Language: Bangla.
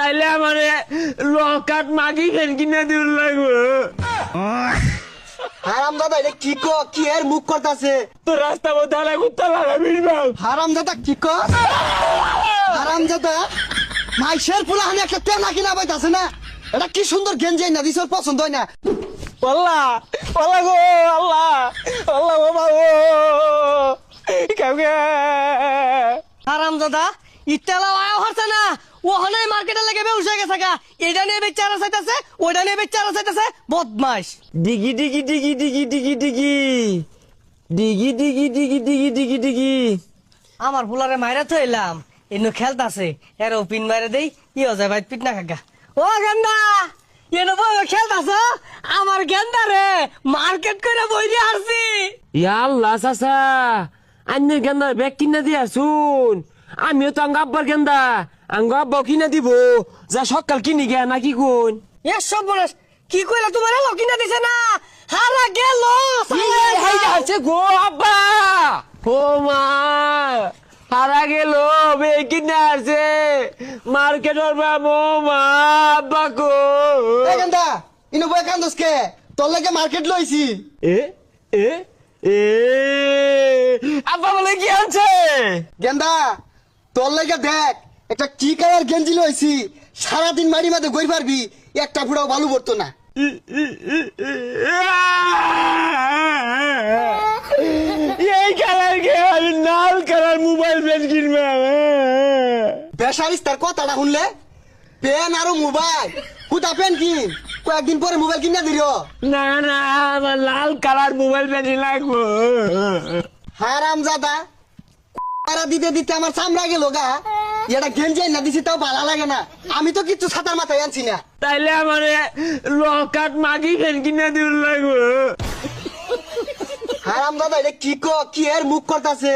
তাইলে আমারে লকাট মাগি ফেন কিনা দিল লাগবো। হারাম দাদা এটা কি এর মুখ করতেছে? তো রাস্তা মধ্যে আলাই কুত্তা লাগাবি বাল। হারাম দাদা হারাম দাদা মাইশের ফুলা হানি একটা তেনা কিনা পাইতাছে না। এটা কি সুন্দর গেঞ্জি না দিছর পছন্দ হয় না। আল্লাহ আল্লাহ গো আল্লাহ আল্লাহ বাবা গো কাউকে হারাম দাদা ইটালা আয় হচ্ছে না ও হলে মার্কেটে লেগে বেউসে গেছে গা। এটা নিয়ে বেচারা চাইতেছে ওইটা নিয়ে বেচারা চাইতেছে বদমাইশ। ডিগি ডিগি ডিগি ডিগি ডিগি ডিগি ডিগি ডিগি ডিগি ডিগি ডিগি ডিগি আমার ফুলারে মাইরা থইলাম এনু খেলতাছে এর পিন মারে দেই ই হয়ে যায় ভাই পিট না কাকা। ও গেন্দা এনু বই খেলতাছ আমার গেন্দা রে মার্কেট করে বই দিয়ে আসছি। ইয়া আল্লাহ চাচা আন্নের গেন্দার ব্যাগ কিনা দিয়া শুন আমিও তো আঙ্গ আব্বার গেন্দা আঙ্গ আব্বাও কিনা দিব যা সকাল কিনি গিয়া নাকি কোন এ সব বলে কি কইলা তোমার এলো কিনা দিছে না হারা গেল আছে গো আব্বা ও মা হারা গেল বে কিনা আছে মার্কেটের বাবু মা আব্বা কো এ গেন্দা ইনো বই কান্দস কে? তোর লাগে মার্কেট লইছি। এ এ এ আব্বা বলে কি আছে গেন্দা তোর লাগে দেখ একটা কি কালার গেঞ্জি লইছি। সারাদিন মাড়ি মাঝে গই পারবি একটা ফুটাও বালু পড়তো না। এই কালার কে আমি লাল কালার মোবাইল পেন কিনবে বেসারিস তার কথাটা শুনলে পেন আর মোবাইল কুতা পেন কিন কয়েকদিন পরে মোবাইল কিনা দিল। না না আমার লাল কালার মোবাইল পেন লাগবো হারাম জাদা দিতে দিতে আমার চামড়া গেল গা। এটা গেঞ্জি না দিছি তাও ভালো লাগে না। আমি তো কিছু ছাতার মাথায় আনছি না। তাইলে আমার লকাট মাগি ফেন কিনা দিল লাগবো হারাম দাদা এটা কি এর মুখ করতেছে?